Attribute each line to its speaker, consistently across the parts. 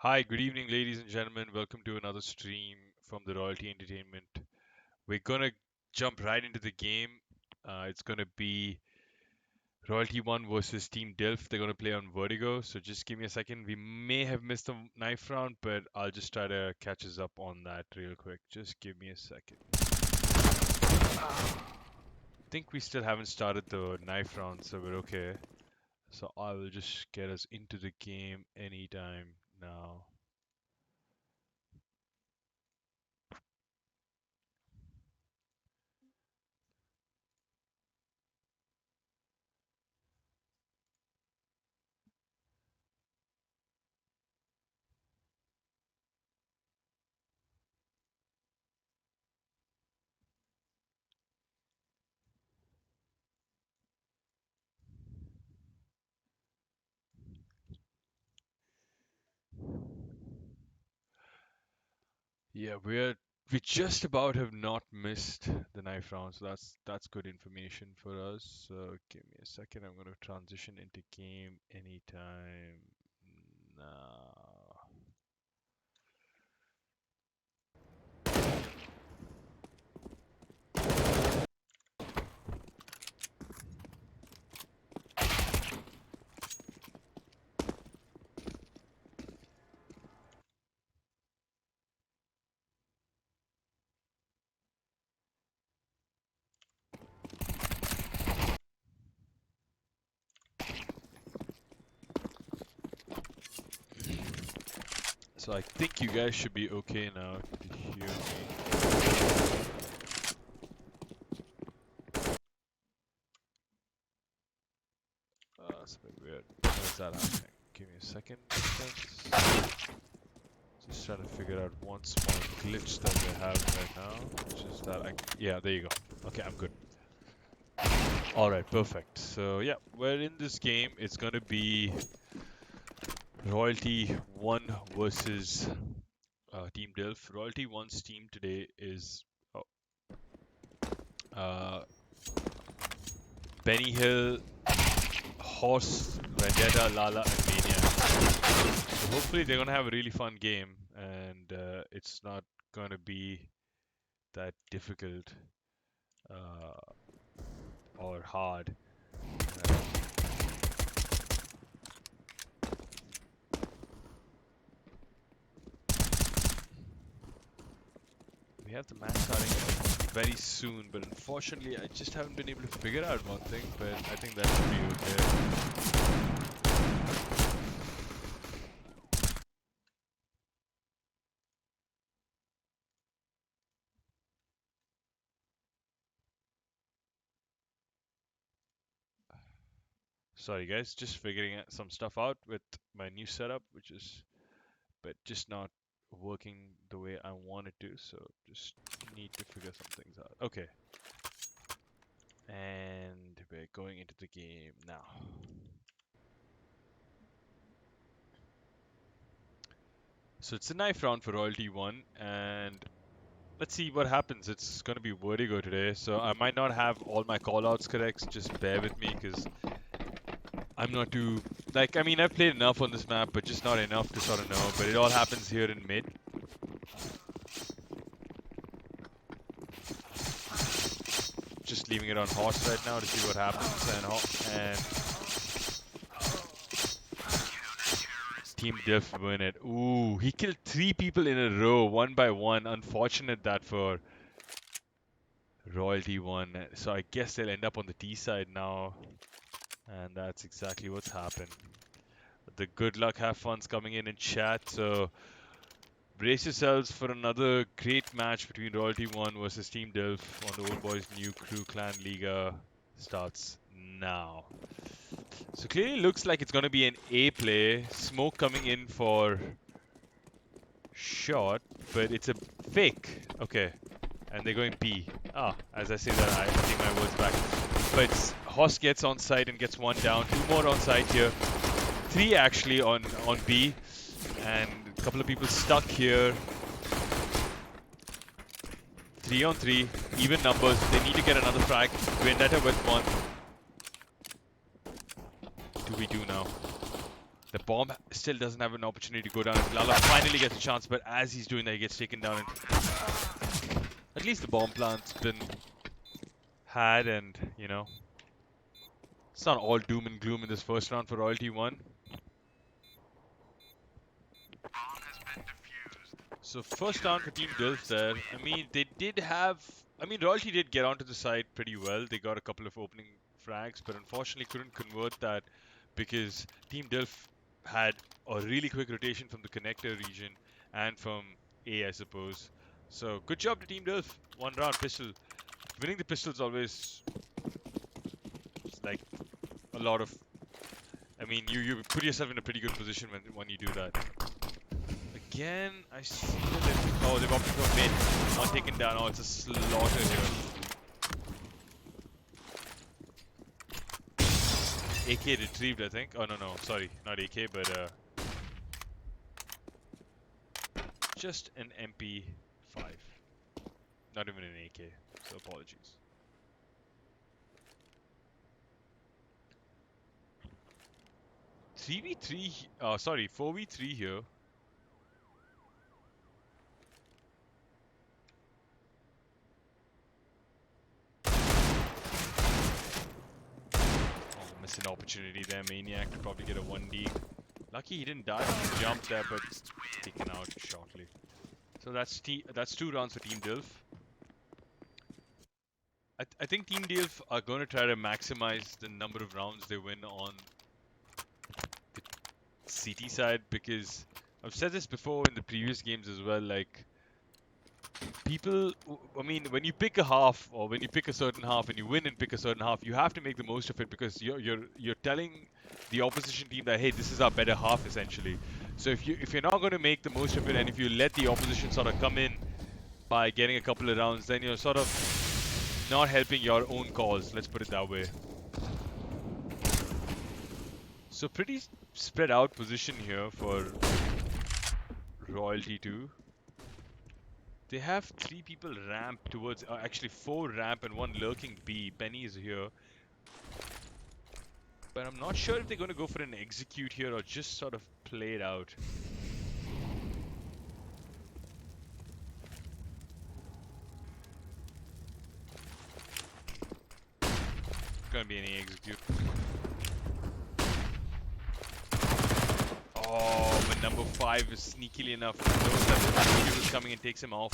Speaker 1: Hi, good evening, ladies and gentlemen. Welcome to another stream from the Royalty Entertainment. We're gonna jump right into the game. It's gonna be Royalty 1 versus Team Dilf. They're gonna play on Vertigo, so just give me a second. We may have missed a knife round, but I'll just try to catch us up on that real quick. Just give me a second. I think we still haven't started the knife round, so we're okay. So I will just get us into the game anytime now. Yeah, we just about have not missed the knife round, so that's good information for us. So give me a second. I'm gonna transition into game anytime now. So I think you guys should be okay now to hear me. That's a bit weird. Why is that happening? Give me a second. Just trying to figure out one small glitch that we're having right now, which is that yeah, there you go. Okay, I'm good. Alright, perfect. So yeah, we're in this game. It's gonna be Royalty 1 versus Team Dilf. Royalty 1's team today is uh, Benny Hill, Horse, Vendetta, Lala, and Mania. So hopefully they're gonna have a really fun game, and it's not gonna be that difficult or hard. We have the match starting very soon, but unfortunately I just haven't been able to figure out one thing, but I think that should be okay. Sorry guys, just figuring some stuff out with my new setup, but just not working the way I want it to, so just need to figure some things out. Okay. And we're going into the game now. So it's a knife round for Royalty 1, and let's see what happens. It's going to be Vertigo today, so I might not have all my callouts correct, so just bear with me, because I'm not too... Like, I mean, I've played enough on this map, but just not enough to sort of know, but it all happens here in mid. Just leaving it on horse right now to see what happens, and Team Diff win it. Ooh, he killed 3 people in a row, one by one. Unfortunate that for Royalty 1. So I guess they'll end up on the T side now. And that's exactly what's happened. The good luck, have fun's coming in chat. So brace yourselves for another great match between Royalty 1 versus Team Dilf on the Oldboys.Newcrew Clan Liga. Starts now. So clearly looks like it's going to be an A play. Smoke coming in for shot, but it's a fake. Okay. And they're going B. As I say that, I take my words back. But Hoss gets on site and gets 1 down. 2 more on site here. 3 actually on B. And a couple of people stuck here. 3 on 3. Even numbers. They need to get another frag. Vendetta with 1. 2v2 now. The bomb still doesn't have an opportunity to go down. Lala finally gets a chance, but as he's doing that, he gets taken down. And at least the bomb plant's been had, and you know, it's not all doom and gloom in this first round for Royalty 1. So first down for Team Dilf there. I mean, they did have... I mean, Royalty did get onto the side pretty well. They got a couple of opening frags, but unfortunately couldn't convert that because Team Dilf had a really quick rotation from the connector region and from A, I suppose. So good job to Team Dilf. One round pistol. Winning the pistol is always like a lot of... I mean, you put yourself in a pretty good position when you do that. Again, I see that they've opted for mid. One taken down. Oh, it's a slaughter here. AK retrieved, I think. Oh, no, sorry. Not AK, but just an MP5. Not even an AK, so apologies. Sorry, 4v3 here. Missed an opportunity there. Maniac to probably get a 1D. Lucky he didn't die on the jump there, but taken out shortly. So that's 2 rounds for Team Dilf. I think Team Dilf are going to try to maximize the number of rounds they win on the CT side, because I've said this before in the previous games as well, like people, I mean, when you pick a half or when you pick a certain half and you win and pick a certain half, you have to make the most of it, because you're telling the opposition team that, hey, this is our better half essentially. So if you're not going to make the most of it, and if you let the opposition sort of come in by getting a couple of rounds, then you're sort of not helping your own cause, let's put it that way. So pretty spread out position here for Royalty 2. They have 3 people ramp towards, actually 4 ramp and 1 lurking B. Benny is here. But I'm not sure if they're going to go for an execute here or just sort of play it out. Gonna be any execute. Oh, but number 5 is sneakily enough. Knows that the execute is coming and takes him off.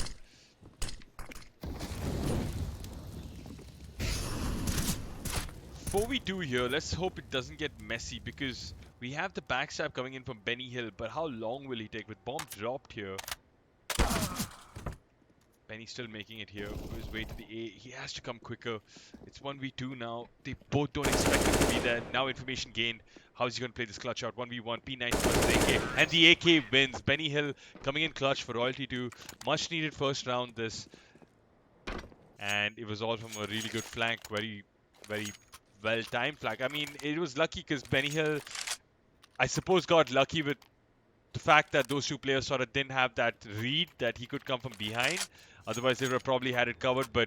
Speaker 1: 4v2 here. Let's hope it doesn't get messy, because we have the backstab coming in from Benny Hill, but how long will he take? With bomb dropped here. Benny's still making it here. On his way to the A. He has to come quicker. It's 1v2 now. They both don't expect him to be there. Now information gained. How's he going to play this clutch out? 1v1. P90 versus AK. And the AK wins. Benny Hill coming in clutch for Royalty 2. Much needed first round this. And it was all from a really good flank. Very, very well-timed flank. I mean, it was lucky because Benny Hill, I suppose, got lucky with the fact that those 2 players sort of didn't have that read that he could come from behind. Otherwise, they would have probably had it covered, but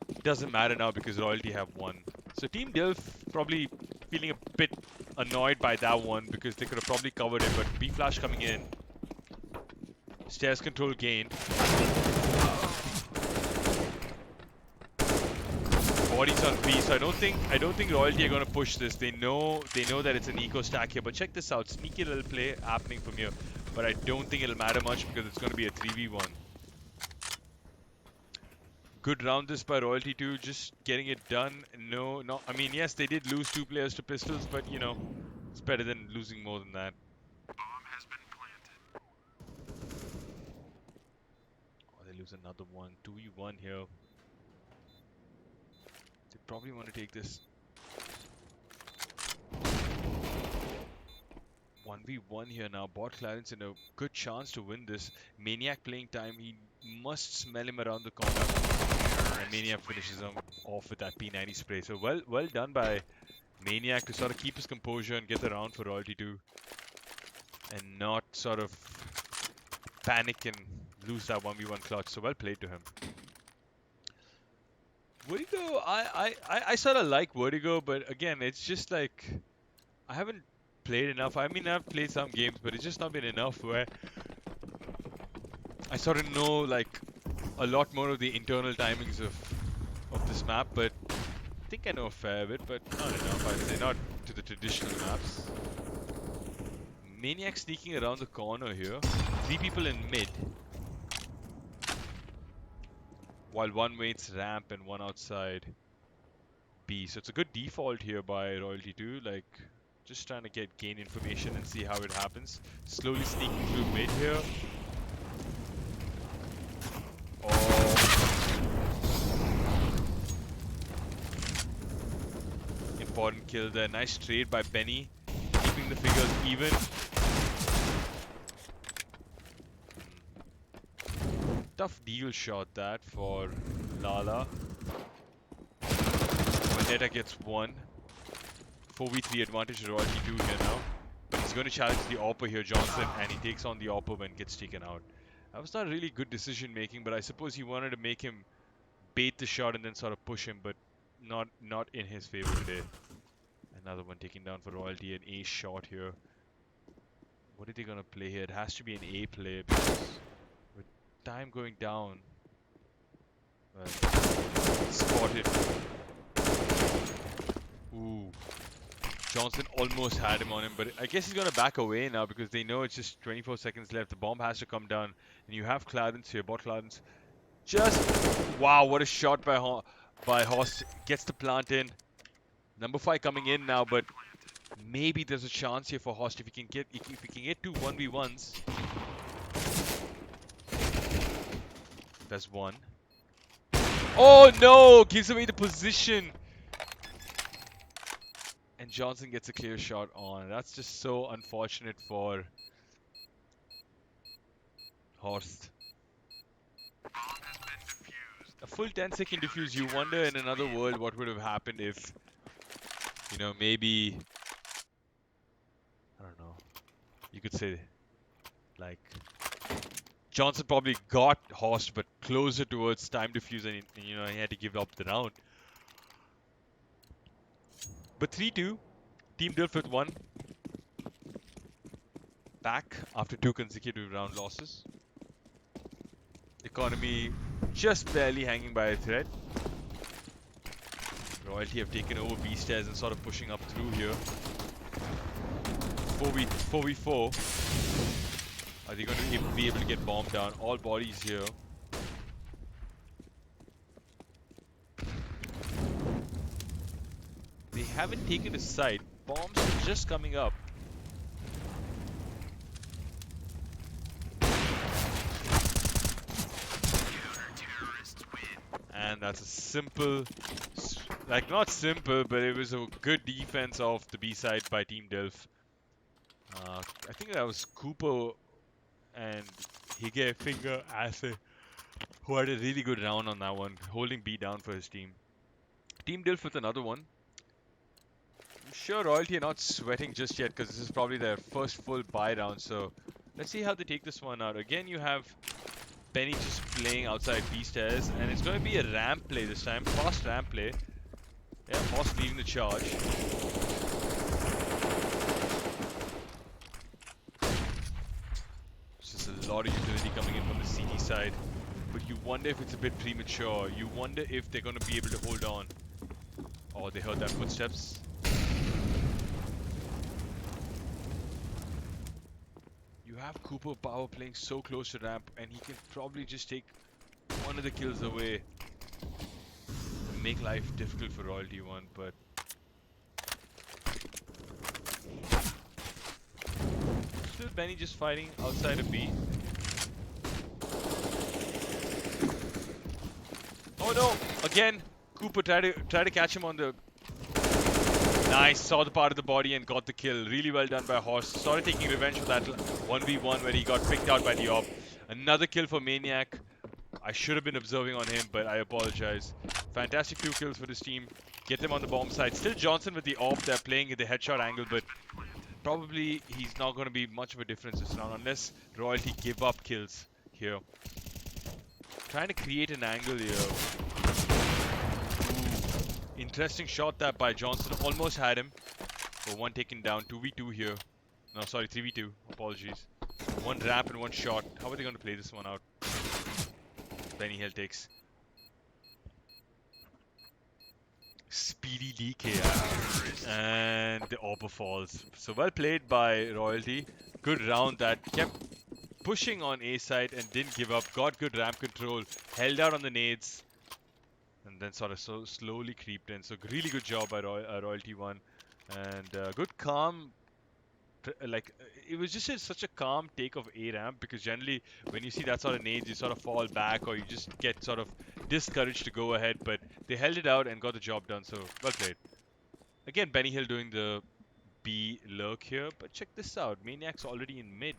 Speaker 1: it doesn't matter now because Royalty have won. So Team Dilf probably feeling a bit annoyed by that one, because they could have probably covered it, but B-Flash coming in. Stairs control gained. Bodies on B, so I don't think Royalty are gonna push this. They know that it's an eco stack here, but check this out. Sneaky little play happening from here. But I don't think it'll matter much because it's gonna be a 3v1. Good round this by Royalty 2, just getting it done. I mean, yes, they did lose 2 players to pistols, but you know, it's better than losing more than that.
Speaker 2: Bomb has been planted.
Speaker 1: Oh, they lose another one. 2v1 here. They probably want to take this 1v1 here now. Bot Clarence in a good chance to win this. Maniac playing time. He must smell him around the corner. And Maniac finishes him off with that P90 spray. So well done by Maniac to sort of keep his composure and get the round for Royalty 2. And not sort of panic and lose that 1v1 clutch. So well played to him. Vertigo, I sort of like Vertigo, but again, it's just like I haven't played enough. I mean, I've played some games, but it's just not been enough where I sort of know like a lot more of the internal timings of this map. But I think I know a fair bit, but not enough. I'd say not to the traditional maps. Maniac sneaking around the corner here. 3 people in mid. While one waits ramp and one outside B. So it's a good default here by Royalty 2. Like, just trying to gain information and see how it happens. Slowly sneaking through mid here. Oh. Important kill there. Nice trade by Benny. Keeping the figures even. Tough deal shot that for Lala. Vendetta gets 1. 4v3 advantage to Royalty 2 here now. But he's going to challenge the AWPer here, Johnson, and he takes on the AWPer when gets taken out. That was not really good decision making, but I suppose he wanted to make him bait the shot and then sort of push him, but not in his favor today. Another one taken down for Royalty, an A shot here. What are they going to play here? It has to be an A play because with time going down, well, spotted. Ooh. Johnson almost had him on him, but I guess he's going to back away now because they know it's just 24 seconds left. The bomb has to come down, and you have Clarence here. Bot Clarence. Just, wow, what a shot by Horst. Gets the plant in. Number 5 coming in now, but maybe there's a chance here for Horst if he can get 2 1v1s. That's 1. Oh no! Gives away the position. And Johnson gets a clear shot on. That's just so unfortunate for Horst. A full 10-second defuse. You wonder in another world what would have happened if, you know, maybe, I don't know, you could say, like, Johnson probably got Horst, but closer towards time defuse, and you know, he had to give up the round. But 3-2, Team Dilf with 1. Back after 2 consecutive round losses. Economy just barely hanging by a thread. Royalty have taken over B stairs and sort of pushing up through here. 4v4. Are they going to be able to get bombed down? All bodies here. They haven't taken a side. Bombs are just coming up. And that's a simple, like not simple, but it was a good defense of the B side by Team Dilf. I think that was Cooper and Hige Finger Acid who had a really good round on that one, holding B down for his team. Team Dilf with another one. I'm sure Royalty are not sweating just yet because this is probably their first full buy round. So let's see how they take this one out. Again, you have Benny just playing outside B stairs, and it's going to be a ramp play this time. Fast ramp play. Yeah, Horst leading the charge. Just a lot of utility coming in from the CT side. But you wonder if it's a bit premature. You wonder if they're going to be able to hold on. Oh, they heard that footsteps. You have Cooper Power playing so close to ramp, and he can probably just take one of the kills away. Make life difficult for Royalty 1, but still Benny just fighting outside of B. Oh no! Again, Cooper tried to catch him on the. Nice, saw the part of the body and got the kill. Really well done by Horst. Started taking revenge for that 1v1 where he got picked out by the AWP. Another kill for Maniac. I should have been observing on him, but I apologize. Fantastic 2 kills for this team. Get them on the bomb side. Still Johnson with the AWP. They're playing at the headshot angle, but probably he's not going to be much of a difference this round unless Royalty give up kills here. Trying to create an angle here. Ooh. Interesting shot that by Johnson. Almost had him. But one taken down. 2v2 here. No, sorry, 3v2. Apologies. One ramp and one shot. How are they going to play this one out? Benny Hill takes. Speedy DK. And the AWP falls. So well played by Royalty. Good round that kept pushing on A side and didn't give up. Got good ramp control. Held out on the nades. And then sort of slowly creeped in. So really good job by Royalty 1. And good calm. It was just such a calm take of A ramp, because generally when you see that sort of nades, you sort of fall back or you just get sort of discouraged to go ahead. But they held it out and got the job done. So well played. Again, Benny Hill doing the B lurk here. But check this out. Maniac's already in mid.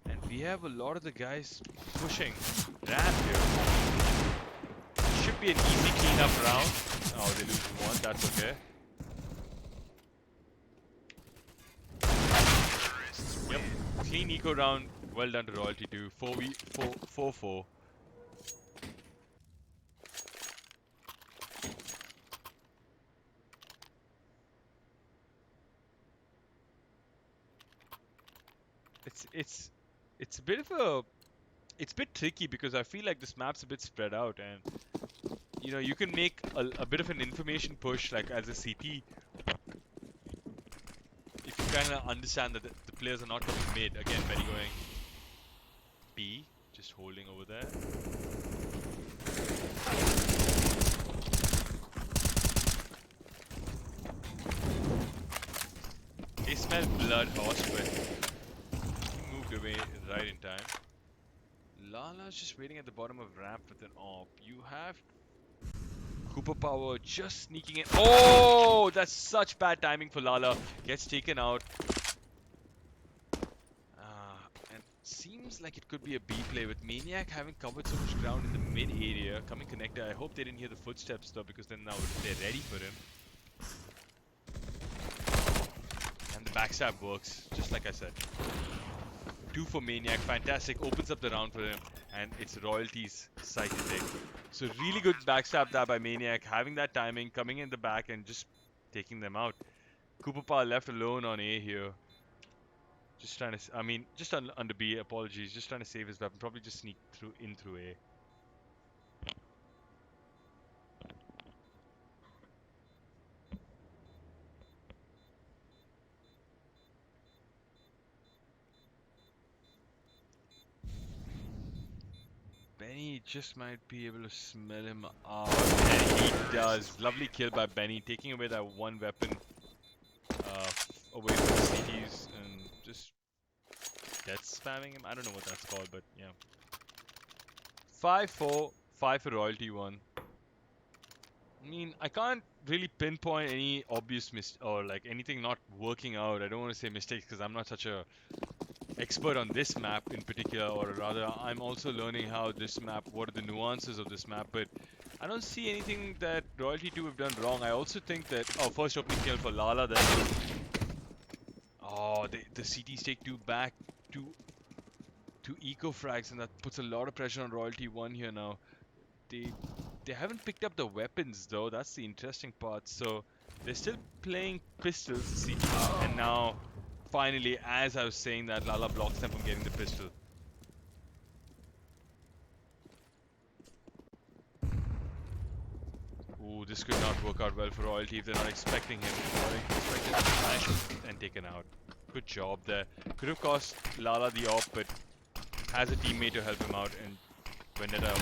Speaker 1: And we have a lot of the guys pushing ramp here. Should be an easy cleanup round. Oh, they lose one. That's okay. Yep. Clean eco round. Well done to Royalty 2. 4-4. It's a bit of a it's a bit tricky, because I feel like this map's a bit spread out, and you can make a bit of an information push, like as a CT, if you kind of understand that the players are not coming mid. Again, Benny going B, just holding over there. They smell blood horse, but he moved away right in time. Lala's just waiting at the bottom of ramp with an AWP. You have Cooper Power just sneaking in. Oh, that's such bad timing for Lala. Gets taken out. And seems like it could be a B play, with Maniac having covered so much ground in the mid area. Coming connector. I hope they didn't hear the footsteps though, because then now they're ready for him. And the backstab works, just like I said. 2 for Maniac, fantastic, opens up the round for him, and it's Royalty's side to take. So really good backstab there by Maniac, having that timing, coming in the back and just taking them out. Cooper Power left alone on A here. Just trying to, just under B, apologies, just trying to save his weapon, probably just sneak in through A. Benny just might be able to smell him out, and he does. Lovely kill by Benny, taking away that one weapon away from the CTs and just death spamming him. I don't know what that's called, but yeah. 5-4, 5 for Royalty 1. I can't really pinpoint any obvious or like anything not working out. I don't want to say mistakes, because I'm not such a expert on this map in particular, or rather I'm also learning how this map, what are the nuances of this map, but I don't see anything that Royalty 2 have done wrong. I also think that, first opening kill for Lala there. Oh, the CTs take 2 back to eco frags, and that puts a lot of pressure on Royalty 1 here now. They haven't picked up the weapons though, that's the interesting part. So they're still playing pistols, the CTs, and now finally, as I was saying that, Lala blocks them from getting the pistol. Ooh, this could not work out well for Royalty if they're not expecting him. Expected to smash and taken out. Good job there. Could have cost Lala the AWP, but has a teammate to help him out, and Vendetta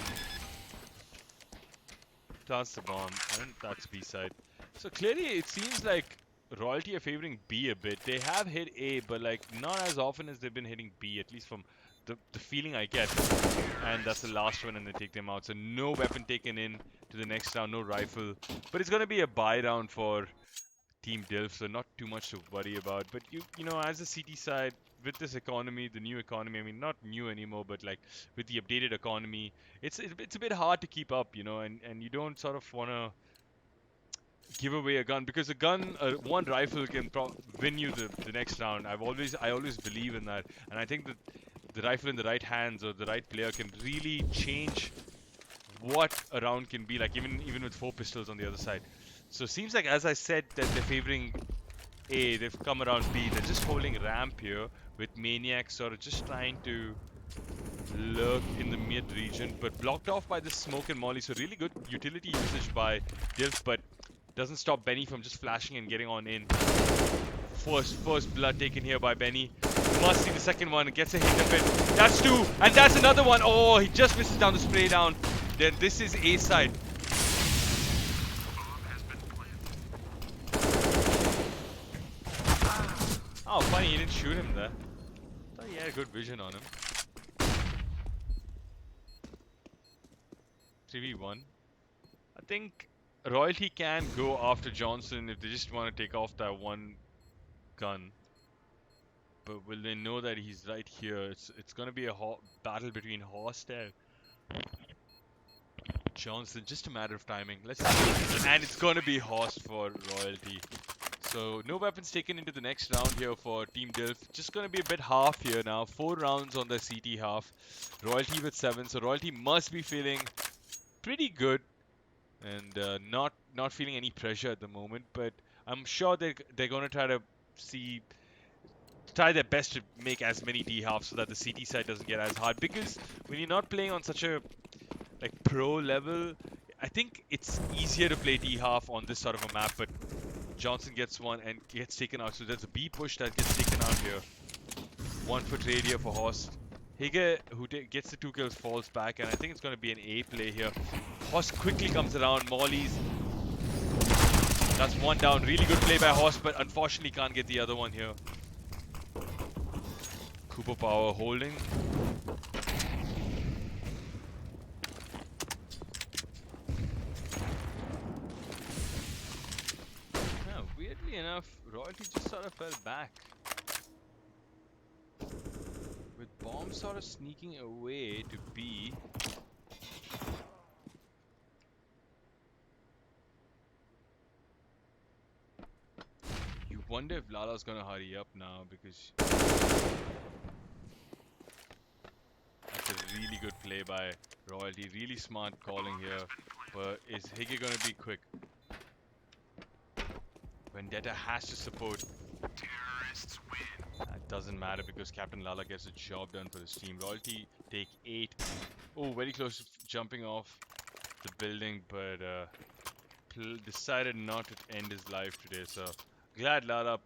Speaker 1: plants the bomb, and that's B side. So clearly it seems like Royalty are favoring B a bit. They have hit A, but like not as often as they've been hitting B, at least from the feeling I get. And that's the last one, and they take them out. So no weapon taken in to the next round, no rifle. But it's gonna be a buy round for Team Dilf, so not too much to worry about. But you know, as a CT side, with this economy, the new economy, not new anymore, but like with the updated economy, it's a bit hard to keep up, and you don't sort of wanna give away a gun, because a gun, one rifle can win you the next round. I always believe in that, and I think that the rifle in the right hands or the right player can really change what a round can be like, even with 4 pistols on the other side. So it seems like, as I said, that they're favoring A. They've come around B. They're just holding ramp here with Maniac sort of just trying to lurk in the mid region, but blocked off by the smoke and molly. So really good utility usage by Dilf, but doesn't stop Benny from just flashing and getting on in. First blood taken here by Benny. Must see the second one. Gets a hit of it. That's two, and that's another one. Oh, he just misses down the spray down. Then this is A side.
Speaker 2: Bomb has been planted.
Speaker 1: Oh, funny, he didn't shoot him there. Thought he had good vision on him. 3v1. I think Royalty can go after Johnson if they just want to take off that one gun. But will they know that he's right here? It's gonna be a battle between Horst and Johnson. Just a matter of timing. Let's see. And it's gonna be Horst for Royalty. So no weapons taken into the next round here for Team Dilf. Just gonna be a bit half here now. 4 rounds on the CT half. Royalty with 7. So Royalty must be feeling pretty good and not feeling any pressure at the moment. But I'm sure they're gonna try their best to make as many D halves so that the CT side doesn't get as hard. Because when you're not playing on such a pro level, I think it's easier to play D half on this sort of a map. But Johnson gets one and gets taken out. So there's a B push that gets taken out here. 1 foot radio for Horst. Hige, who gets the 2 kills, falls back, and I think it's going to be an A play here. Horst quickly comes around. Molly's. That's 1 down. Really good play by Horst, but unfortunately can't get the other one here. Cooper Power holding. Yeah, weirdly enough, Royalty just sort of fell back. With Bomb sort of sneaking away to B. You wonder if Lala's gonna hurry up now because that's a really good play by Royalty. Really smart calling here. But is Hige gonna be quick? Vendetta has to support.
Speaker 2: Terrorists win.
Speaker 1: That doesn't matter because Captain Lala gets the job done for his team. Royalty take 8. Oh, very close to jumping off the building, but decided not to end his life today. So glad Lala.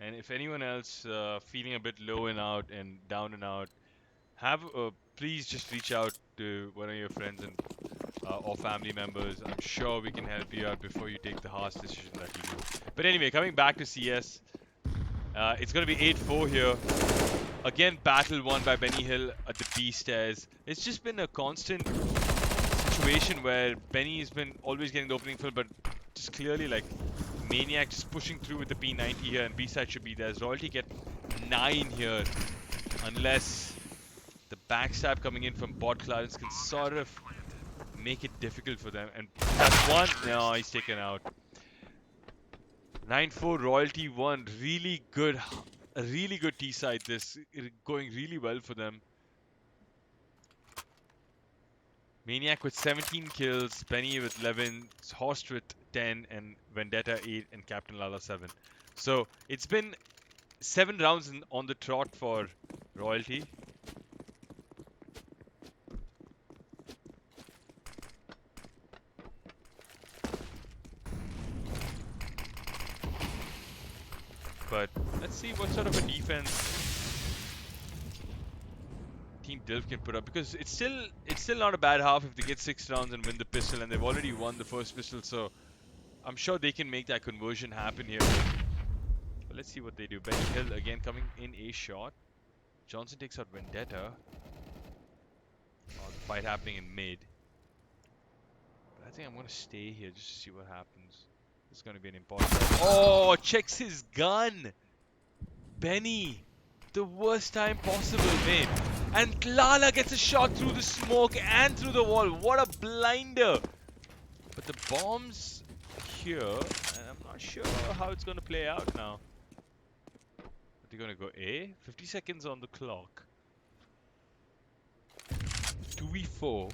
Speaker 1: And if anyone else feeling a bit low and out and down and out, please just reach out to one of your friends and or family members. I'm sure we can help you out before you take the harsh decision that you do. But anyway, coming back to CS, it's going to be 8-4 here. Again, battle won by Benny Hill at the B stairs. It's just been a constant situation where Benny has been always getting the opening fill, but just clearly like Maniac just pushing through with the P90 here, and B side should be there. Royalty get 9 here, unless the backstab coming in from bot Clarence can sort of make it difficult for them. And that's 1. No, he's taken out. 9-4 Royalty 1. Really good, a really good T side. This going really well for them. Maniac with 17 kills, Benny with 11, Horst with 10, and Vendetta 8, and Captain Lala 7. So it's been 7 rounds on the trot for Royalty. But let's see what sort of a defense Team Dilf can put up, because it's still not a bad half if they get 6 rounds and win the pistol, and they've already won the first pistol, so I'm sure they can make that conversion happen here. But let's see what they do. Benny Hill again coming in a shot. Johnson takes out Vendetta. The fight happening in mid. But I think I'm gonna stay here just to see what happens. It's gonna be an important fight. Oh, checks his gun. Benny, the worst time possible, mate. And Lala gets a shot through the smoke and through the wall. What a blinder. But the bomb's here, and I'm not sure how it's going to play out now. Are they going to go A? 50 seconds on the clock. 2v4.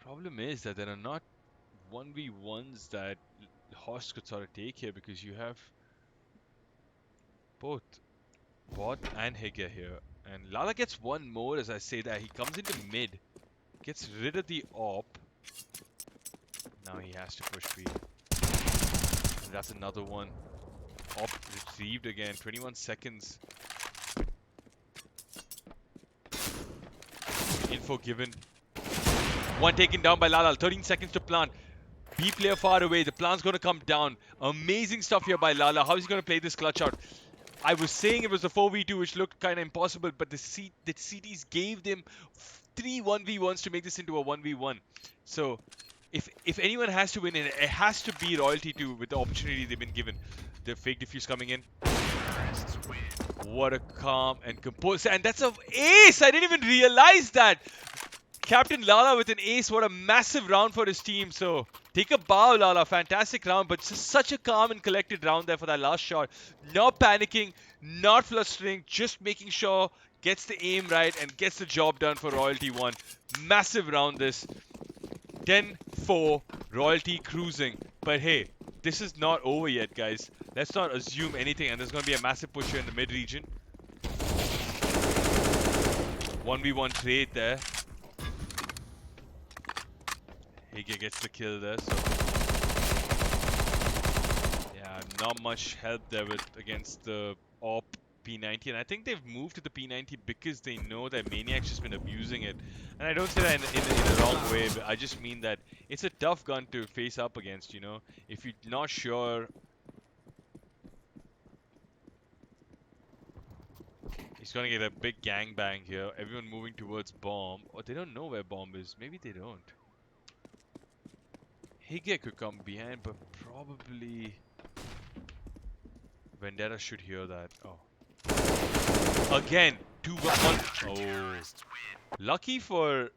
Speaker 1: Problem is that there are not 1v1s that Horse could sort of take here because you have both Bot and Higa here. And Lala gets one more as I say that. He comes into mid, gets rid of the AWP. Now he has to push B. And that's another one. AWP retrieved again, 21 seconds. Info given. One taken down by Lala, 13 seconds to plant. B player far away, the plant's going to come down. Amazing stuff here by Lala. How is he going to play this clutch out? I was saying it was a 4v2 which looked kind of impossible, but the CTs gave them 3 1v1s to make this into a 1v1. So if anyone has to win, it has to be Royalty 2 with the opportunity they've been given. The fake defuse coming in.
Speaker 2: Terrorists win.
Speaker 1: What a calm and composed, and that's a ace! I didn't even realize that. Captain Lala with an ace. What a massive round for his team. So take a bow, Lala. Fantastic round, but just such a calm and collected round there for that last shot. Not panicking, not flustering, just making sure gets the aim right and gets the job done for Royalty 1. Massive round this. 10-4, Royalty cruising. But hey, this is not over yet, guys. Let's not assume anything, and there's going to be a massive push here in the mid region. 1v1 trade there. Higa gets the kill there, so yeah, not much help there against the AWP P90, and I think they've moved to the P90 because they know that Maniac's just been abusing it. And I don't say that in a wrong way, but I just mean that it's a tough gun to face up against, you know. If you're not sure, he's gonna get a big gangbang here. Everyone moving towards bomb. Or they don't know where bomb is. Maybe they don't. Higa could come behind, but probably Vendetta should hear that. Oh. Again, 2-1. Oh. Lucky for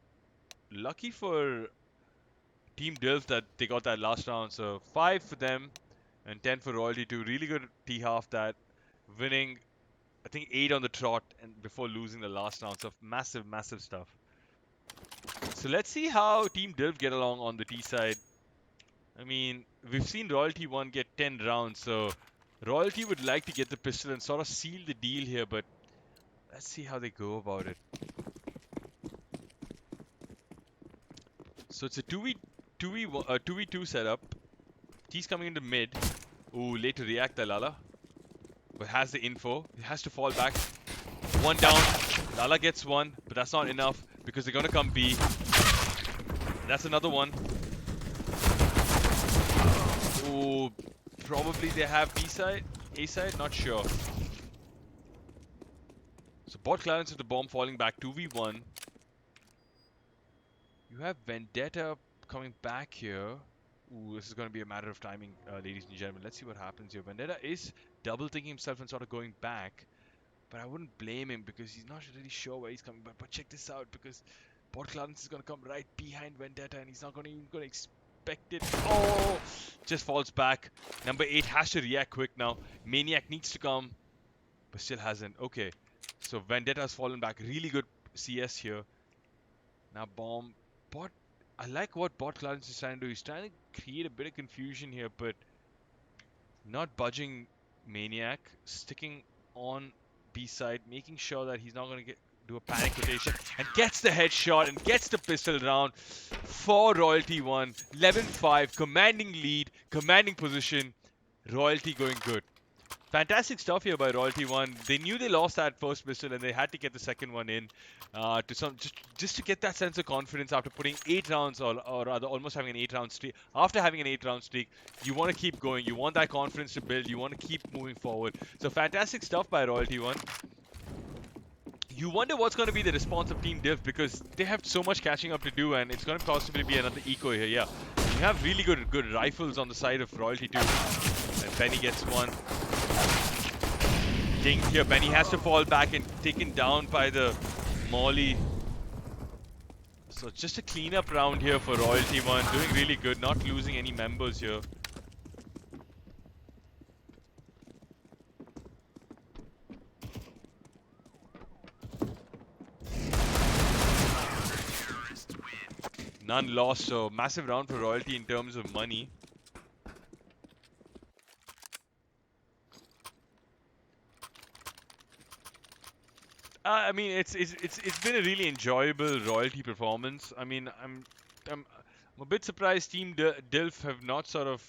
Speaker 1: Team Dilf that they got that last round. So 5 for them and 10 for Royalty 2. Really good T-half that. Winning, I think 8 on the trot and before losing the last round. So massive, massive stuff. So let's see how Team Dilf get along on the T side. I mean, we've seen Royalty 1 get 10 rounds, so Royalty would like to get the pistol and sort of seal the deal here, but let's see how they go about it. So it's a 2v2 setup. T's coming into mid. Ooh, late to react there, Lala. But has the info. He has to fall back. One down. Lala gets one, but that's not enough because they're going to come B. That's another one. Ooh, probably they have B side, A side, not sure. So bot Clarence with the bomb falling back, 2v1. You have Vendetta coming back here. Ooh, this is going to be a matter of timing, ladies and gentlemen. Let's see what happens here. Vendetta is double thinking himself and sort of going back. But I wouldn't blame him because he's not really sure where he's coming back. But check this out, because bot Clarence is going to come right behind Vendetta and he's not even going to expect it. Oh, just falls back. Number 8 has to react quick now. Maniac needs to come, but still hasn't. Okay, so Vendetta has fallen back. Really good CS here. Now bomb. Bot. I like what bot Clarence is trying to do. He's trying to create a bit of confusion here, but not budging Maniac. Sticking on B side, making sure that he's not going to do a panic rotation, and gets the headshot and gets the pistol round for Royalty 1. 11-5, commanding lead, commanding position. Royalty going good. Fantastic stuff here by Royalty 1. They knew they lost that first pistol and they had to get the second one in just to get that sense of confidence after putting 8 rounds, or rather almost having an 8-round streak. After having an 8-round streak, you want to keep going. You want that confidence to build. You want to keep moving forward. So fantastic stuff by Royalty 1. You wonder what's going to be the response of Team Dilf because they have so much catching up to do, and it's going to possibly be another eco here. Yeah, you have really good rifles on the side of Royalty 2. And Benny gets one. Ding here. Benny has to fall back and taken down by the Molly. So just a cleanup round here for Royalty 1. Doing really good. Not losing any members here. None lost, so massive round for Royalty in terms of money. I mean, it's been a really enjoyable Royalty performance. I mean, I'm a bit surprised Team Dilf have not sort of,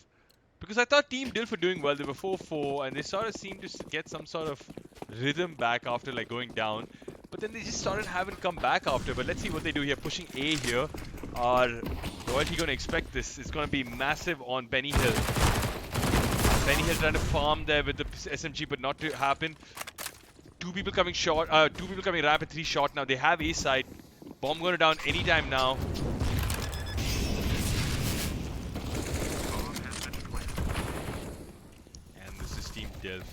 Speaker 1: because I thought Team Dilf were doing well. They were 4-4, and they sort of seemed to get some sort of rhythm back after like going down. But then they just sort of haven't come back after. But let's see what they do here. Pushing A here. Are Royalty going to expect this? It's going to be massive on Benny Hill. Benny Hill trying to farm there with the SMG, but not to happen. Two people coming short. Two people coming rapid. 3 short now. They have A side. Bomb going down anytime now. And this is Team Dilf.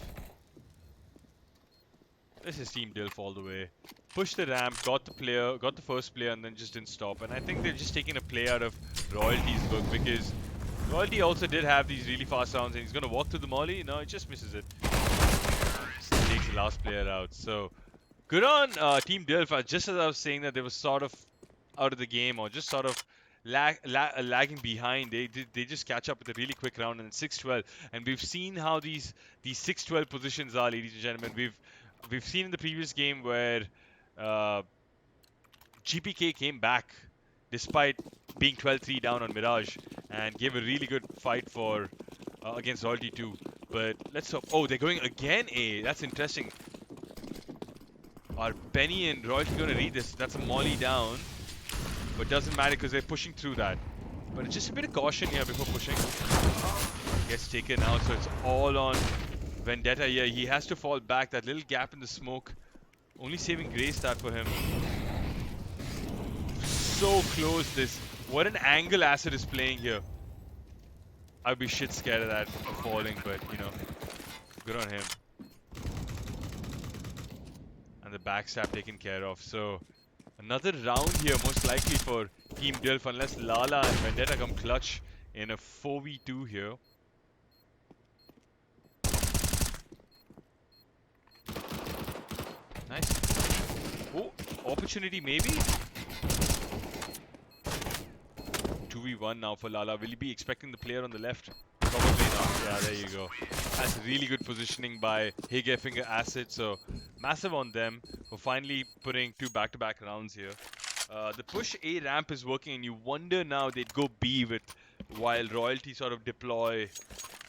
Speaker 1: This is Team Dilf all the way. Pushed the ramp, got the first player, and then just didn't stop. And I think they're just taking a play out of Royalty's book, because Royalty also did have these really fast rounds, and he's going to walk through the molly. No, he just misses it. Takes the last player out. So good on Team Dilf. Just as I was saying that they were sort of out of the game, or just sort of lagging behind, they just catch up with a really quick round, and 6-12. And we've seen how these 6-12 positions are, ladies and gentlemen. We've seen in the previous game where GPK came back despite being 12-3 down on Mirage and gave a really good fight for against Royalty 2. But let's hope. Oh, they're going again A. That's interesting. Are Benny and Royalty going to read this? That's a molly down. But doesn't matter because they're pushing through that. But it's just a bit of caution here before pushing. Gets taken out, so it's all on Vendetta here. He has to fall back. That little gap in the smoke. Only saving Grey Stat for him. So close this. What an angle Acid is playing here. I'd be shit scared of that falling, but you know, good on him. And the backstab taken care of. So another round here, most likely for Team Dilf, unless Lala and Vendetta come clutch in a 4v2 here. Nice. Oh, opportunity maybe? 2v1 now for Lala. Will he be expecting the player on the left? Probably not. Yeah, there you go. That's really good positioning by Higefinger Acid. So massive on them for finally putting 2 back-to-back rounds here. The push A ramp is working, and you wonder now they'd go B with, while Royalty sort of deploy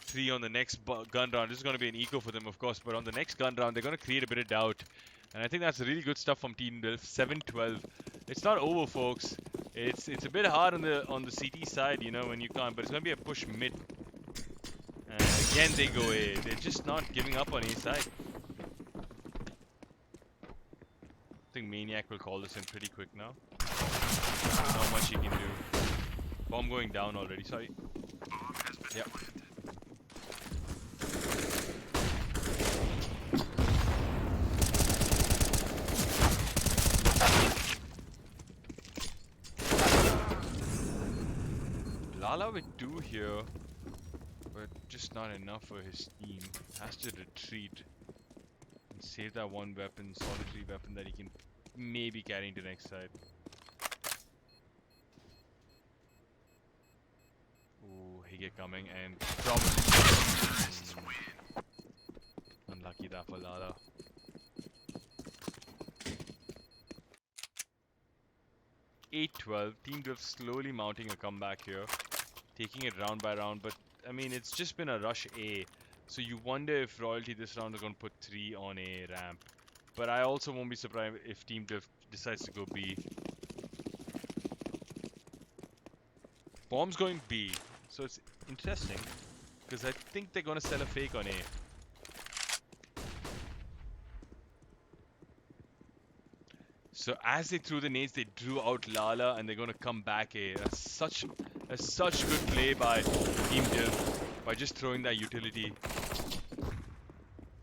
Speaker 1: 3 on the next gun round. This is going to be an eco for them, of course, but on the next gun round, they're going to create a bit of doubt. And I think that's really good stuff from Team Dilf. 7-12. It's not over, folks. It's a bit hard on the CT side, you know, when you can't, but it's going to be a push mid. And again, they go A. They're just not giving up on A side. I think Maniac will call this in pretty quick now. Not much he can do. Bomb going down already, sorry. Yep. Lala with 2 here, but just not enough for his team. Has to retreat and save that one weapon, solitary weapon that he can maybe carry into next side. Ooh, Hige coming and probably unlucky that for Lala. (8-12). Team Dilf slowly mounting a comeback here, taking it round by round, but I mean it's just been a rush A, so you wonder if Royalty this round are going to put 3 on A ramp. But I also won't be surprised if Team Dilf decides to go B. Bomb's going B, so it's interesting because I think they're going to sell a fake on A. So as they threw the nades, they drew out Lala, and they're going to come back A. That's such good play by Team Dilf by just throwing that utility.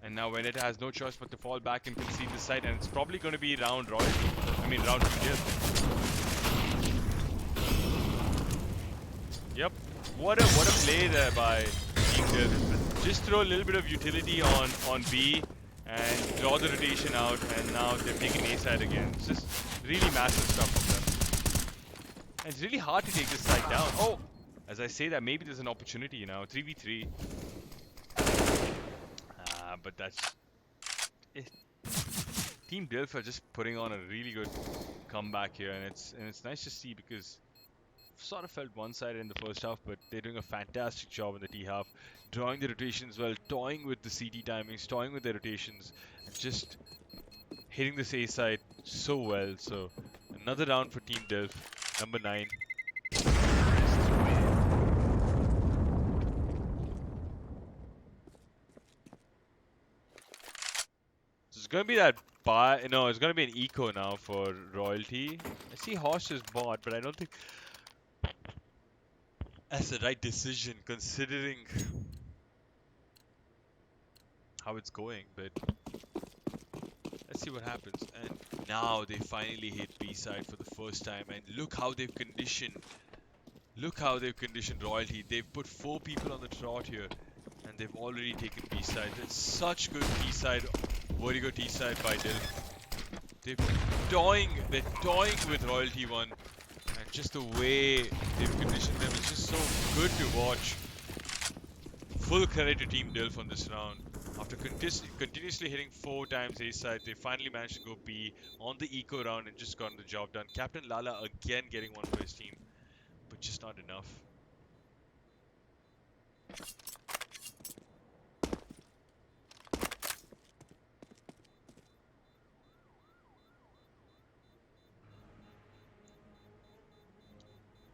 Speaker 1: And now Vendetta has no choice but to fall back and concede the site, and it's probably going to be round Royalty. I mean round Team Dilf. Yep. What a play there by Team Dilf. Just throw a little bit of utility on B and draw the rotation out, and now they're taking A side again. It's just really massive stuff from them. And it's really hard to take this side down. Oh! As I say that, maybe there's an opportunity now. 3v3. But that's... Team Dilf are just putting on a really good comeback here. And it's nice to see because... Sort of felt one-sided in the first half, but they're doing a fantastic job in the T half. Drawing the rotations well, toying with the CT timings, toying with the rotations, and just hitting this A side so well. So another round for Team Dilf, number 9.
Speaker 2: Terrorists win.
Speaker 1: So it's gonna be that buy. No, it's gonna be an eco now for Royalty. I see Horse is bought, but I don't think that's the right decision considering how it's going. But let's see what happens. And now they finally hit B side for the first time, and look how they've conditioned. Look how they've conditioned Royalty. They've put 4 people on the trot here, and they've already taken B side. It's such good B side, Vertigo T side by Dilf. They're toying with Royalty 1, and just the way they've conditioned them is just so good to watch. Full credit to Team Dilf on this round. After continuously hitting 4 times A side, they finally managed to go B on the eco round and just gotten the job done. Captain Lala again getting one for his team, but just not enough.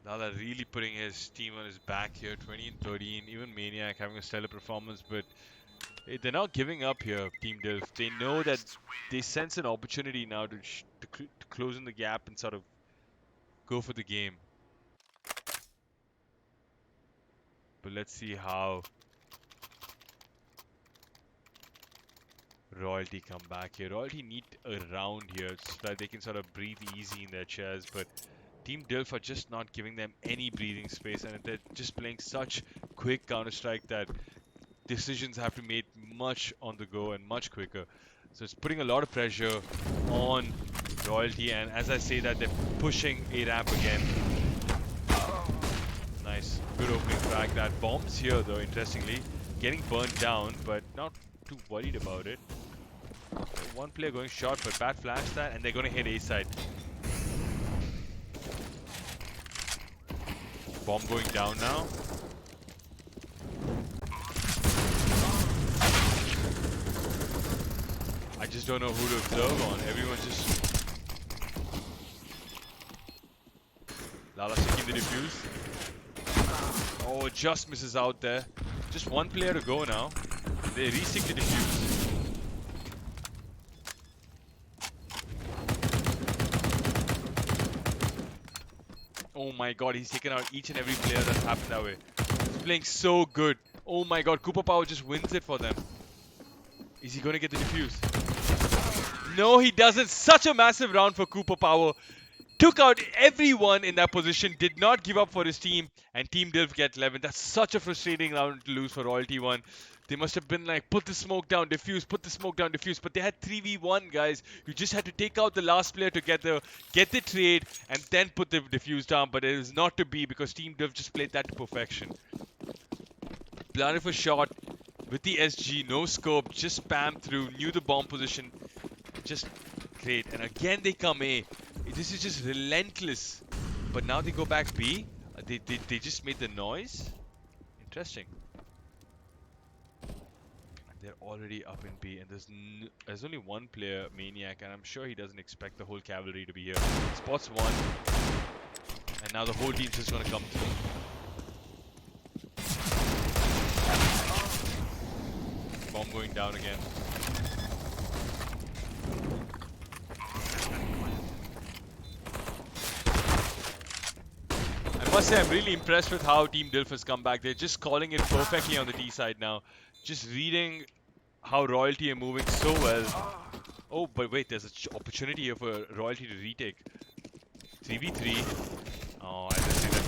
Speaker 1: Lala really putting his team on his back here, 20 and 13. Even Maniac having a stellar performance, but they're not giving up here, Team Dilf. They know that they sense an opportunity now to close in the gap and sort of go for the game. But let's see how Royalty come back here. Royalty need a round here so that they can sort of breathe easy in their chairs, but Team Dilf are just not giving them any breathing space, and they're just playing such quick Counter-Strike that decisions have to be made much on the go and much quicker. So it's putting a lot of pressure on Royalty, and as I say that, they're pushing A ramp again. Nice, good opening frag. That bombs here though, interestingly, getting burnt down, but not too worried about it. One player going short, but bad flash that, and they're going to hit A side. Bomb going down now. I just don't know who to observe on. Everyone's just... Lala taking the defuse. Oh, just misses out there. Just one player to go now. They re-stick the defuse. Oh my god, he's taken out each and every player that's happened that way. He's playing so good. Oh my god, Cooper Power just wins it for them. Is he going to get the defuse? No, he doesn't. Such a massive round for Cooper Power. Took out everyone in that position, did not give up for his team, and Team Dilf get 11. That's such a frustrating round to lose for Royalty 1. They must have been like, put the smoke down, defuse, put the smoke down, defuse. But they had 3v1, guys. You just had to take out the last player to get the trade and then put the defuse down. But it is not to be because Team Dilf just played that to perfection. Planted for shot with the SG, no scope, just spam through, knew the bomb position. Just great. And again they come A. This is just relentless. But now they go back B. They just made the noise. Interesting. They're already up in B, and there's only one player, Maniac, and I'm sure he doesn't expect the whole cavalry to be here. Spots one, and now the whole team's just gonna come through. Bomb going down again. I must say I'm really impressed with how Team Dilf has come back. They're just calling it perfectly on the T side now. Just reading how Royalty are moving so well. Oh, but wait, there's an opportunity here for Royalty to retake. 3v3. Oh, I just say that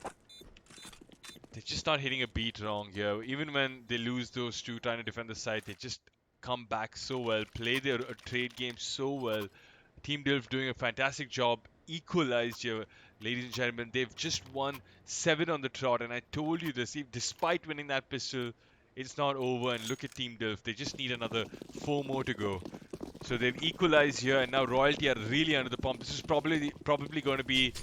Speaker 1: 3v2. They're just not hitting a beat wrong here. Even when they lose those two trying to defend the side, they just come back so well, play their trade game so well. Team Dilf doing a fantastic job. Equalized here, ladies and gentlemen. They've just won 7 on the trot, and I told you this. Despite winning that pistol, it's not over. And look at Team Dilf. They just need another 4 more to go. So they've equalized here, and now Royalty are really under the pump. This is probably going to be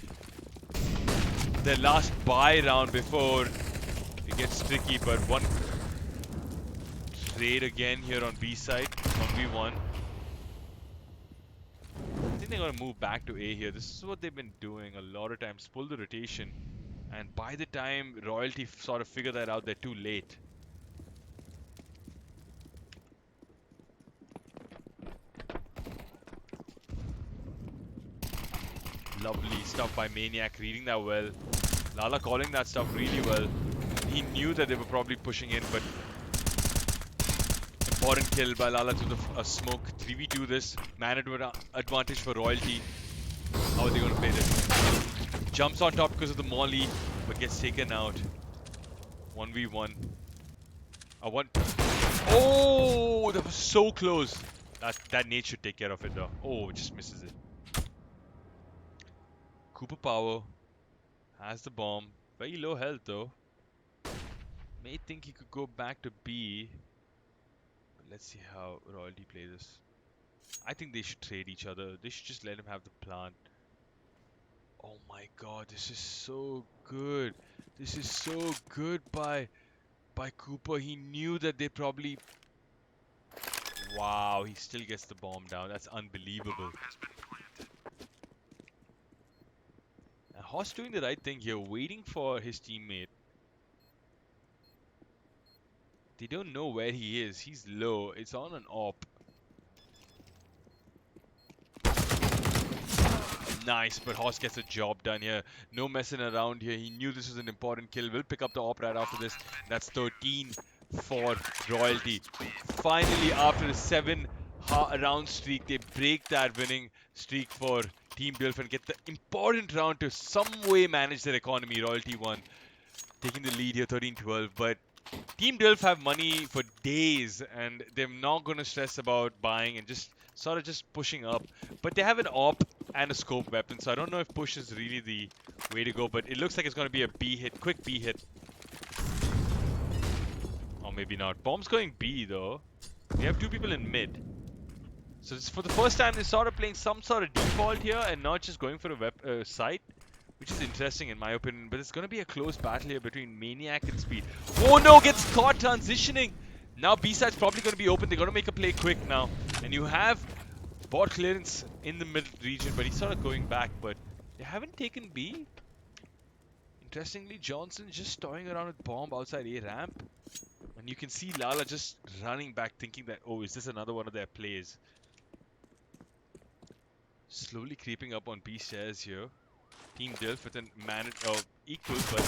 Speaker 1: their last buy round before it gets tricky. But one trade again here on B side, 1v1. I think they're going to move back to A here. This is what they've been doing a lot of times. Pull the rotation. And by the time Royalty sort of figure that out, they're too late. Lovely stuff by Maniac, reading that well. Lala calling that stuff really well. He knew that they were probably pushing in, but important kill by Lala to the smoke. 3v2 this. Man advantage for Royalty. How are they going to play this? Jumps on top because of the molly, but gets taken out. 1v1. Oh, that was so close. That nade should take care of it though. Oh, just misses it. Cooper Power has the bomb. Very low health though. May think he could go back to B. But let's see how Royalty play this. I think they should trade each other. They should just let him have the plant. Oh my god, this is so good. This is so good by Cooper. He knew that they probably... Wow, he still gets the bomb down. That's unbelievable. And Hoss doing the right thing here, waiting for his teammate. They don't know where he is. He's low. It's on an op. Nice, but Hoss gets a job done here. No messing around here. He knew this was an important kill. Will pick up the op right after this. That's 13 for Royalty. Finally, after a 7-round streak, they break that winning streak for Team Dilf and get the important round to some way manage their economy. Royalty won, taking the lead here 13-12. But Team Dilf have money for days, and they're not going to stress about buying and just sort of just pushing up. But they have an op and a scope weapon, so I don't know if push is really the way to go, but it looks like it's going to be a B hit, quick B hit. Or maybe not. Bomb's going B though. We have 2 people in mid. So it's for the first time they're sort of playing some sort of default here and not just going for a site, which is interesting in my opinion. But it's going to be a close battle here between Maniac and Speed. Oh no, gets caught transitioning. Now B side's probably going to be open. They're going to make a play quick now. And you have bot clearance in the mid region, but he's sort of going back. But they haven't taken B. Interestingly, Johnson just toying around with bomb outside A ramp. And you can see Lala just running back thinking that, oh, is this another one of their plays? Slowly creeping up on B stairs here. Team Dilf with an equal, but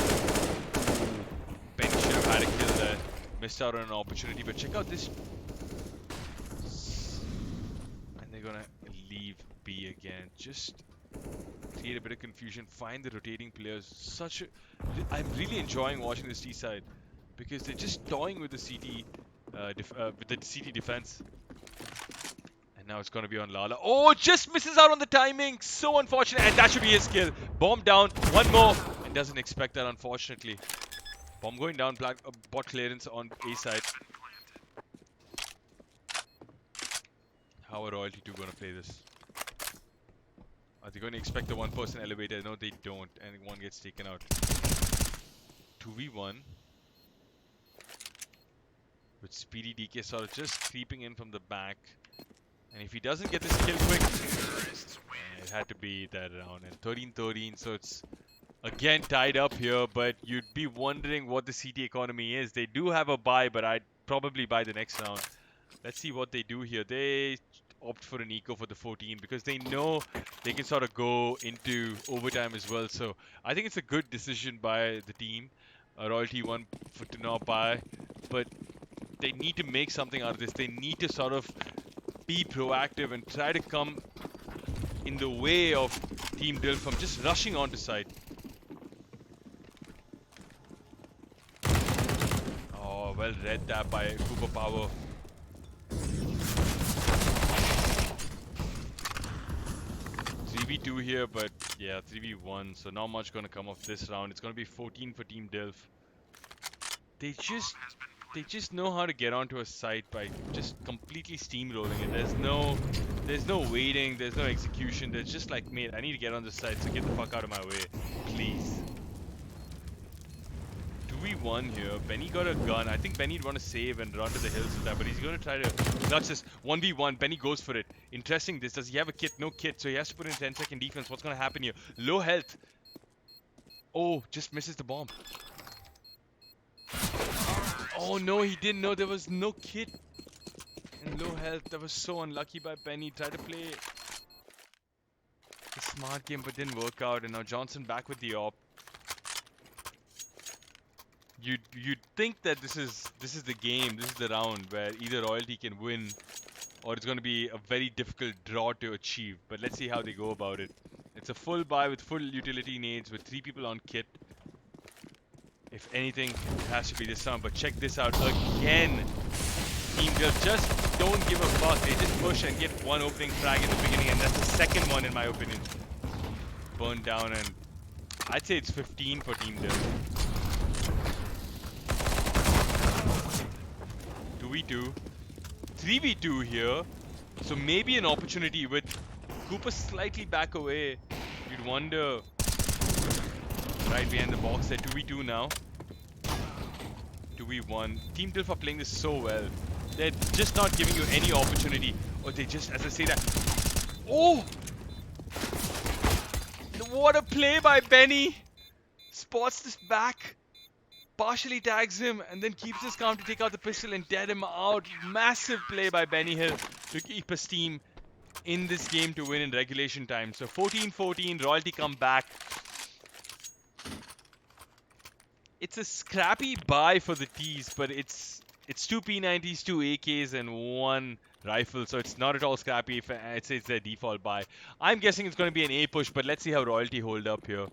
Speaker 1: Ben should have had a kill there. Missed out on an opportunity, but check out this. And they're gonna leave B again. Just create a bit of confusion, find the rotating players. I'm really enjoying watching this T side because they're just toying with the CT defense. And now it's going to be on Lala. Oh, just misses out on the timing. So unfortunate. And that should be his kill. Bomb down. One more. And doesn't expect that, unfortunately. Bomb going down. Bot clearance on A side. How are Royalty 2 going to play this? Are they going to expect the 1-person elevator? No, they don't. And one gets taken out. 2v1. With Speedy DK sort of just creeping in from the back. And if he doesn't get this kill quick, it had to be that round. And 13-13, so it's again tied up here. But you'd be wondering what the CT economy is. They do have a buy, but I'd probably buy the next round. Let's see what they do here. They opt for an eco for the 14 because they know they can sort of go into overtime as well. So I think it's a good decision by the team. Royalty 1 to not buy, but they need to make something out of this. They need to sort of be proactive and try to come in the way of Team Dilf from just rushing onto site. Oh, well read that by Cooper Power. 3v2 here, but yeah, 3v1, so not much gonna come off this round. It's gonna be 14 for Team Dilf. They just know how to get onto a site by just completely steamrolling it. There's no waiting, there's no execution. There's just like, mate, I need to get on this site, so get the fuck out of my way, please. 2v1 here. Benny got a gun. I think Benny'd want to save and run to the hills with that, but he's going to try to clutch this. 1v1. Benny goes for it. Interesting this. Does he have a kit? No kit, so he has to put in 10-second defense. What's going to happen here? Low health. Oh, just misses the bomb. Oh no, he didn't know there was no kit. And low health. That was so unlucky by Benny. Tried to play a smart game, but didn't work out. And now Johnson back with the op. You'd think that this is the game, this is the round where either Royalty can win or it's going to be a very difficult draw to achieve. But let's see how they go about it. It's a full buy with full utility nades with 3 people on kit. If anything, it has to be this round. But check this out again. Team Dilf just don't give a fuck. They just push and get one opening frag in the beginning, and that's the second one in my opinion. Burned down, and I'd say it's 15 for Team Dilf. 2v2, 3v2 here, so maybe an opportunity with Cooper slightly back away. You'd wonder, right behind the box there. 2v2 now, 2v1. Team Dilf are playing this so well. They're just not giving you any opportunity, or they just, as I say that, oh, what a play by Benny. Spots this back, partially tags him, and then keeps his count to take out the pistol and dead him out. Massive play by Benny Hill to keep his team in this game to win in regulation time. So 14-14, Royalty come back. It's a scrappy buy for the T's, but it's 2 P90s, 2 AKs, and 1 rifle, so it's not at all scrappy. I'd say it's their default buy. I'm guessing it's going to be an A push, but let's see how Royalty hold up here.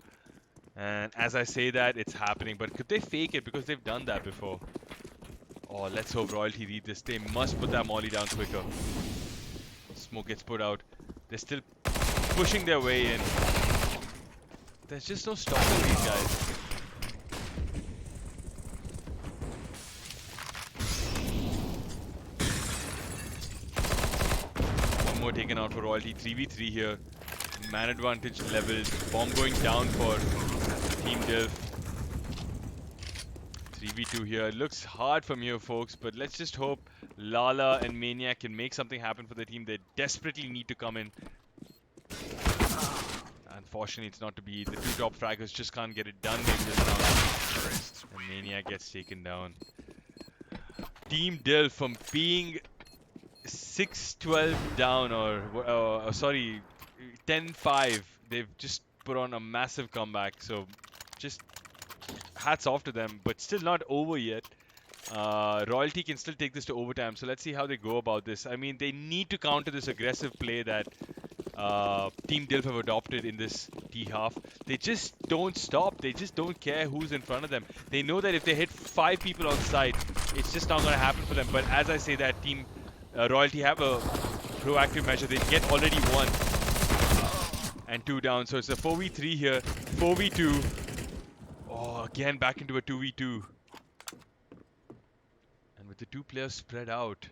Speaker 1: And as I say that, it's happening. But could they fake it? Because they've done that before. Oh, let's hope Royalty read this. They must put that molly down quicker. Smoke gets put out. They're still pushing their way in. There's just no stopping these guys. One more taken out for Royalty. 3v3 here. Man advantage leveled. Bomb going down for Team Dilf. 3v2 here. It looks hard from here, folks, but let's just hope Lala and Maniac can make something happen for the team. They desperately need to come in. Unfortunately, it's not to be. The 2 top fraggers just can't get it done this round. And Maniac gets taken down. Team Dilf, from being 6-12 down, or sorry, 10-5, they've just put on a massive comeback. So just hats off to them, but still not over yet. Royalty can still take this to overtime, so let's see how they go about this. I mean, they need to counter this aggressive play that Team Dilf have adopted in this T-half. They just don't stop. They just don't care who's in front of them. They know that if they hit 5 people on site, it's just not going to happen for them. But as I say that, Team Royalty have a proactive measure. They get already 1 and 2 down, so it's a 4v3 here. 4v2. Oh, again back into a 2v2. And with the 2 players spread out.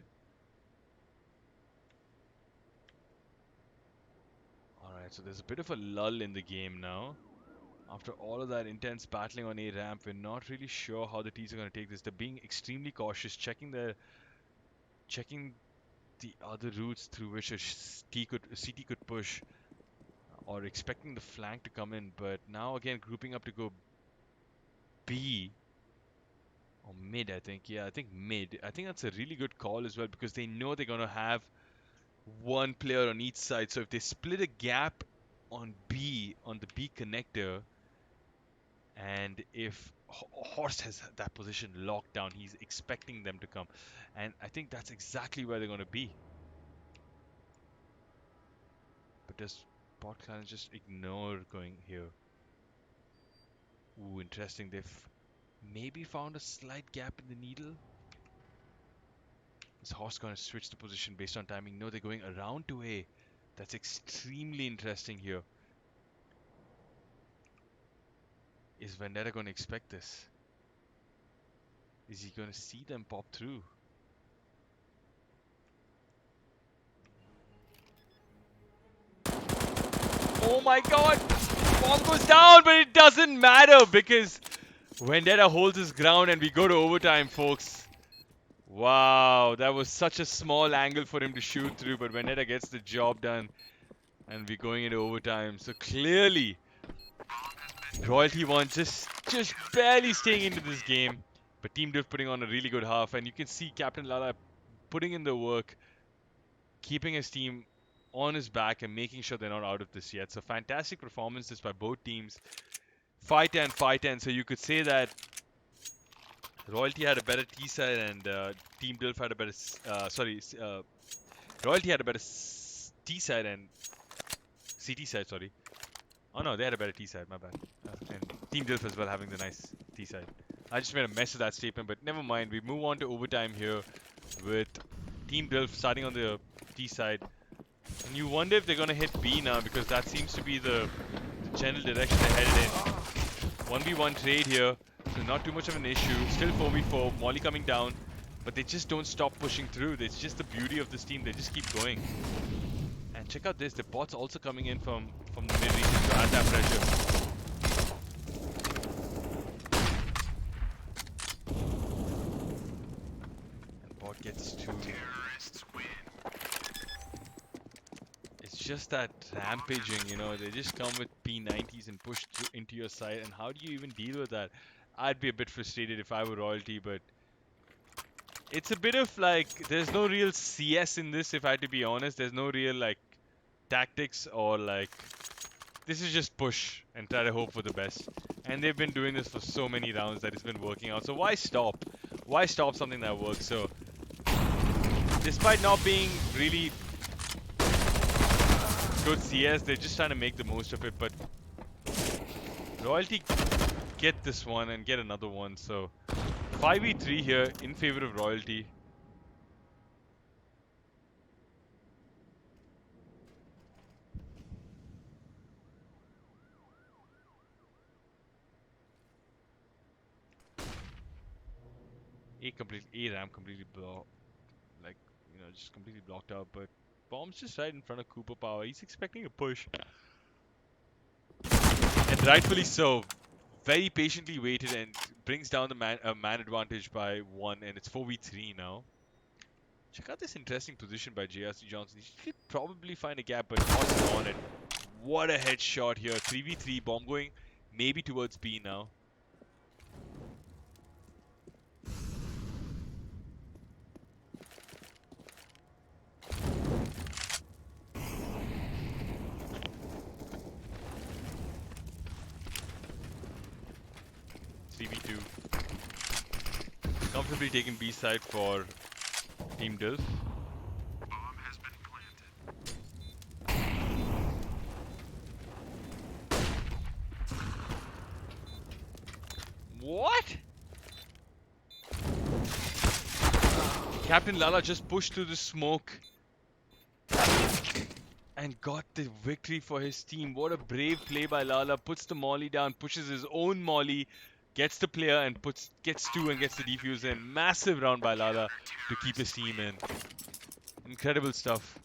Speaker 1: Alright, so there's a bit of a lull in the game now. After all of that intense battling on A ramp, we're not really sure how the T's are going to take this. They're being extremely cautious, checking the other routes through which a CT could push, or expecting the flank to come in. But now again grouping up to go B or mid, I think. Yeah, I think mid. I think that's a really good call as well, because they know they're going to have 1 player on each side. So if they split a gap on B, on the B connector, and if Horst has that position locked down, he's expecting them to come. And I think that's exactly where they're going to be. But does Bot Clan just ignore going here? Ooh, interesting. They've maybe found a slight gap in the needle. Is Horst going to switch the position based on timing? No, they're going around to A. That's extremely interesting here. Is Vendetta going to expect this? Is he going to see them pop through? Oh my god! Bomb goes down, but it doesn't matter because Vendetta holds his ground and we go to overtime, folks. Wow, that was such a small angle for him to shoot through, but Vendetta gets the job done and we're going into overtime. So clearly, Royalty One just barely staying into this game, but Team Div putting on a really good half, and you can see Captain Lala putting in the work, keeping his team on his back and making sure they're not out of this yet. So fantastic performances by both teams. 5-10, 5-10. So you could say that Royalty had a better T side and Team Dilf had a better. Royalty had a better T side and CT side. Sorry. Oh no, they had a better T side. My bad. And Team Dilf as well having the nice T side. I just made a mess of that statement, but never mind. We move on to overtime here with Team Dilf starting on the T side. And you wonder if they're going to hit B now because that seems to be the general direction they're headed in. 1v1 trade here, so not too much of an issue. Still 4v4, Molly coming down, but they just don't stop pushing through. It's just the beauty of this team. They just keep going. And check out this, the bots also coming in from the mid-region to add that pressure. And bot gets 2. It's just that rampaging, you know, they just come with P90s and push into your side, and how do you even deal with that? I'd be a bit frustrated if I were Royalty, but it's a bit of like, there's no real CS in this, if I had to be honest. There's no real like tactics or like, this is just push and try to hope for the best. And they've been doing this for so many rounds that it's been working out. So why stop? Why stop something that works? So despite not being really good CS, they're just trying to make the most of it. But Royalty get this one and get another one. So 5v3 here in favor of Royalty. A ramp completely blocked, like, you know, just completely blocked out. But Bomb's just right in front of Cooper Power. He's expecting a push, and rightfully so. Very patiently waited and brings down the man advantage by 1, and it's 4v3 now. Check out this interesting position by JRC Johnson. He could probably find a gap, but not on it. What a headshot here. 3v3, Bomb going maybe towards B now. Comfortably taken B side for Team Dilf.
Speaker 2: Bomb has been planted.
Speaker 1: What? Captain Lala just pushed through the smoke and got the victory for his team. What a brave play by Lala. Puts the molly down, pushes his own molly, gets the player and gets 2 and gets the defuse in. Massive round by Lala to keep his team in. Incredible stuff.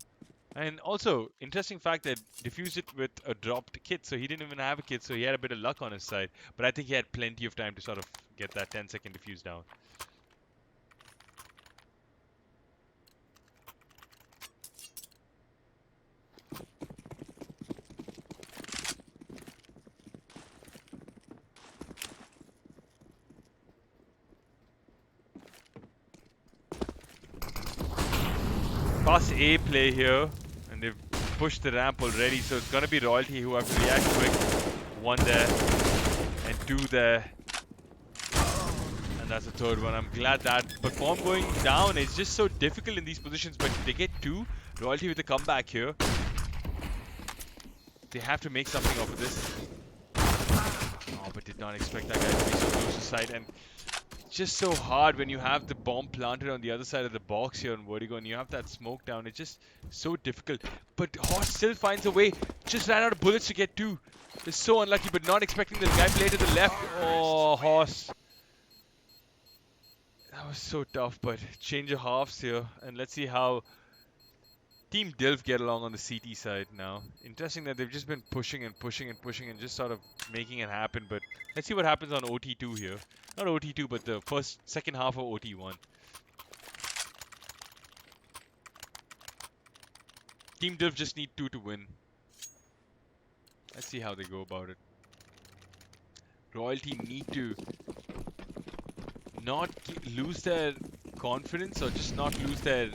Speaker 1: And also, interesting fact that defused it with a dropped kit, so he didn't even have a kit, so he had a bit of luck on his side. But I think he had plenty of time to sort of get that 10-second defuse down. Pass A play here, and they've pushed the ramp already, so it's gonna be Royalty who have to react quick. 1 there, and 2 there, and that's the 3rd one. I'm glad that. But Bomb going down is just so difficult in these positions, but they get 2. Royalty with a comeback here. They have to make something of this. Oh, but did not expect that guy to be so close to side, and just so hard when you have the bomb planted on the other side of the box here on Vertigo and you have that smoke down. It's just so difficult. But Horse still finds a way. Just ran out of bullets to get two. It's so unlucky, but not expecting the guy play to the left. Oh, Horse. That was so tough, but change of halves here. And let's see how Team Dilf get along on the CT side now. Interesting that they've just been pushing and pushing and pushing and just sort of making it happen. But let's see what happens on OT2 here. Not OT2, but the second half of OT1. Team Dilf just need 2 to win. Let's see how they go about it. Royalty need to not lose their confidence or just not lose their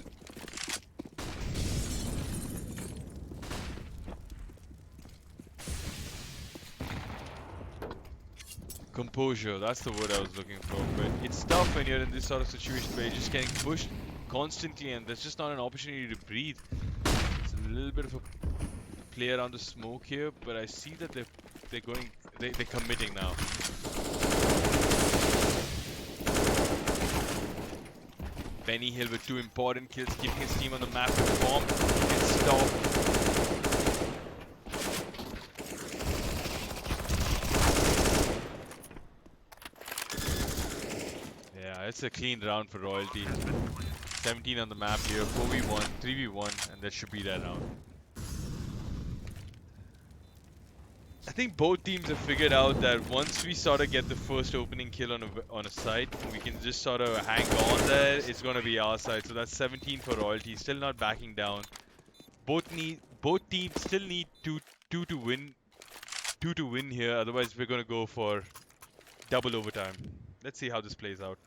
Speaker 1: composure. That's the word I was looking for. But it's tough when you're in this sort of situation where you're just getting pushed constantly and there's just not an opportunity to breathe. It's a little bit of a play around the smoke here, but I see that they're committing now. Benny Hill with 2 important kills, keeping his team on the map with bomb and stop. Yeah, it's a clean round for Royalty. 17 on the map here, 4v1, 3v1, and that should be that round. I think both teams have figured out that once we sort of get the first opening kill on a site, we can just sort of hang on there. It's going to be our side. So that's 17 for Royalty. Still not backing down. Both teams still need two to win here. Otherwise, we're going to go for double overtime. Let's see how this plays out.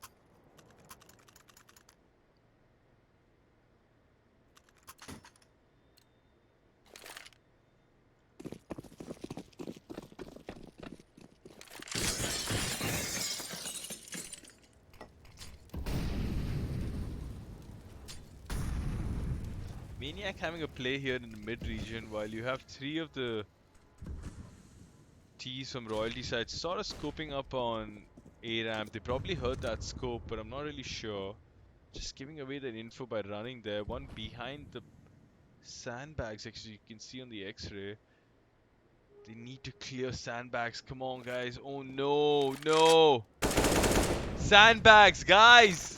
Speaker 1: Maniac having a play here in the mid region while you have 3 of the T's from Royalty side sort of scoping up on A ramp. They probably heard that scope, but I'm not really sure. Just giving away that info by running there. One behind the sandbags, actually, you can see on the X-ray. They need to clear sandbags. Come on, guys. Oh no, no! Sandbags, guys!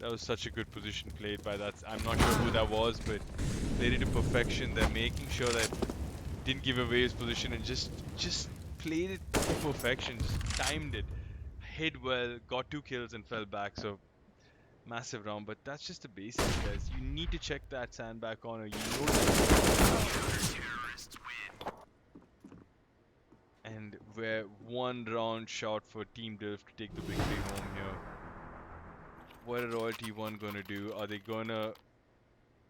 Speaker 1: That was such a good position played by that. I'm not sure who that was, but played it to perfection. They're making sure that didn't give away his position and just played it to perfection. Just timed it, hit well, got 2 kills and fell back. So massive round, but that's just the basics, guys. You need to check that sandbag corner. You know that. And we're 1 round short for Team Dilf to take the victory home here. What are Royalty 1 gonna do? Are they gonna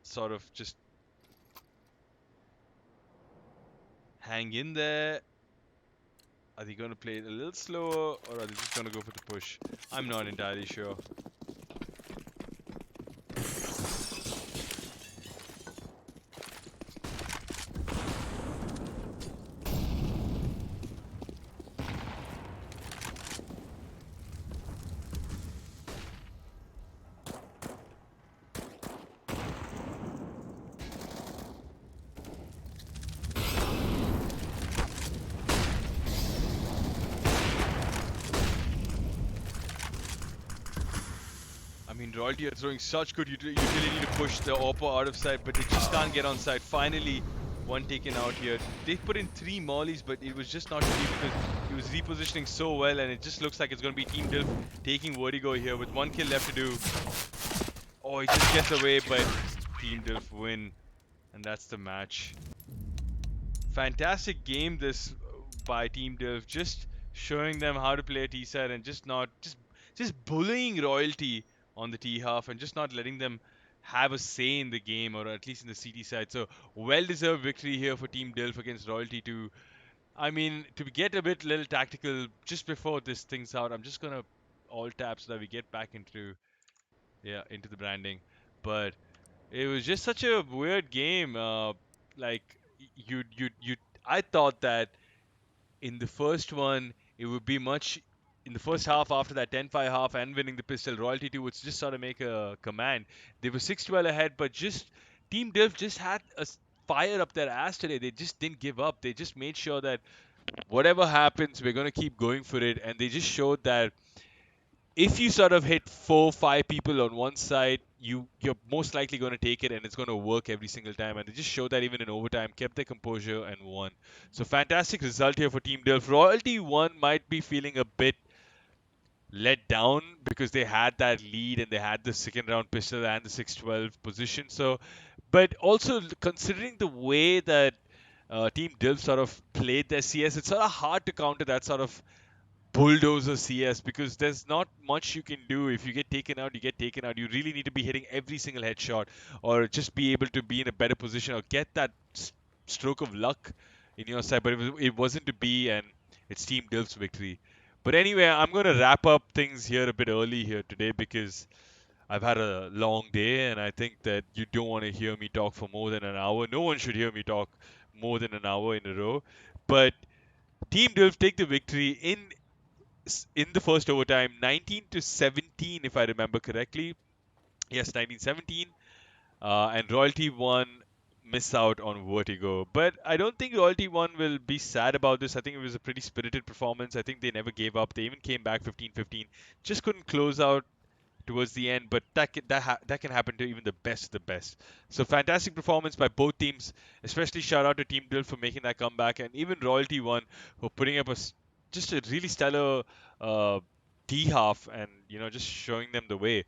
Speaker 1: sort of just hang in there? Are they gonna play it a little slower, or are they just gonna go for the push? I'm not entirely sure. Royalty are throwing such good utility to push the Oppo out of sight, but they just can't get on side. Finally, one taken out here. They put in 3 mollies, but it was just not easy because he was repositioning so well, and it just looks like it's going to be Team Dilf taking Vertigo here with 1 kill left to do. Oh, he just gets away, but Team Dilf win, and that's the match. Fantastic game this by Team Dilf, just showing them how to play a T-side and just bullying Royalty on the T half and just not letting them have a say in the game, or at least in the CT side. So well-deserved victory here for Team Dilf against Royalty 2. I mean, to get a little tactical just before this thing's out, I'm just gonna alt tab so that we get back into into the branding. But it was just such a weird game. Like you I thought that in the first one, it would be much in the first half after that 10-5 half and winning the pistol. Royalty 2 would just sort of make a command. They were 6-12 ahead, but just Team Dilf just had a fire up their ass today. They just didn't give up. They just made sure that whatever happens, we're going to keep going for it. And they just showed that if you sort of hit 4-5 people on one side, you're most likely going to take it and it's going to work every single time. And they just showed that even in overtime, kept their composure and won. So fantastic result here for Team Dilf. Royalty 1 might be feeling a bit let down because they had that lead and they had the second round pistol and the 6-12 position. So, but also considering the way that Team Dilf sort of played their CS, it's sort of hard to counter that sort of bulldozer CS because there's not much you can do. If you get taken out, you get taken out. You really need to be hitting every single headshot or just be able to be in a better position or get that stroke of luck in your side. But it wasn't to be, and it's Team Dilf's victory. But anyway, I'm going to wrap up things here a bit early here today because I've had a long day and I think that you don't want to hear me talk for more than an hour. No one should hear me talk more than an hour in a row. But Team Dilf take the victory in the first overtime, 19 to 17, if I remember correctly. Yes, 1917. And Royalty 1 miss out on Vertigo. But I don't think Royalty 1 will be sad about this. I think it was a pretty spirited performance. I think they never gave up. They even came back 15-15. Just couldn't close out towards the end, but that can happen to even the best of the best. So fantastic performance by both teams. Especially shout out to Team Dill for making that comeback, and even Royalty One for putting up just a really stellar uh, D half, and just showing them the way.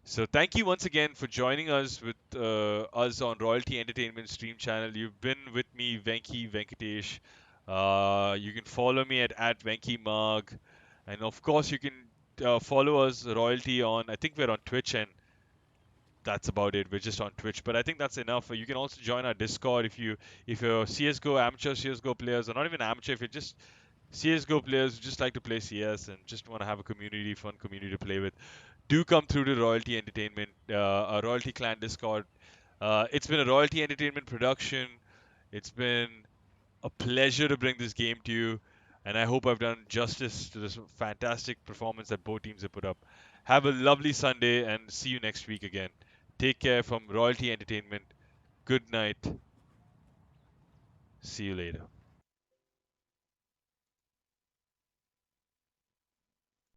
Speaker 1: So thank you once again for joining us with us on Royalty Entertainment Stream Channel. You've been with me, Venki Venkatesh. You can follow me at Venki Mag, and of course you can follow us Royalty on. I think we're on Twitch, and that's about it. We're just on Twitch, but I think that's enough. You can also join our Discord if you're CS:GO amateur CS:GO players, or not even amateur. If you're just CS:GO players who just like to play CS and just want to have a fun community to play with, do come through to Royalty Entertainment, a Royalty Clan Discord. It's been a Royalty Entertainment production. It's been a pleasure to bring this game to you, and I hope I've done justice to this fantastic performance that both teams have put up. Have a lovely Sunday and see you next week again. Take care from Royalty Entertainment. Good night. See you later.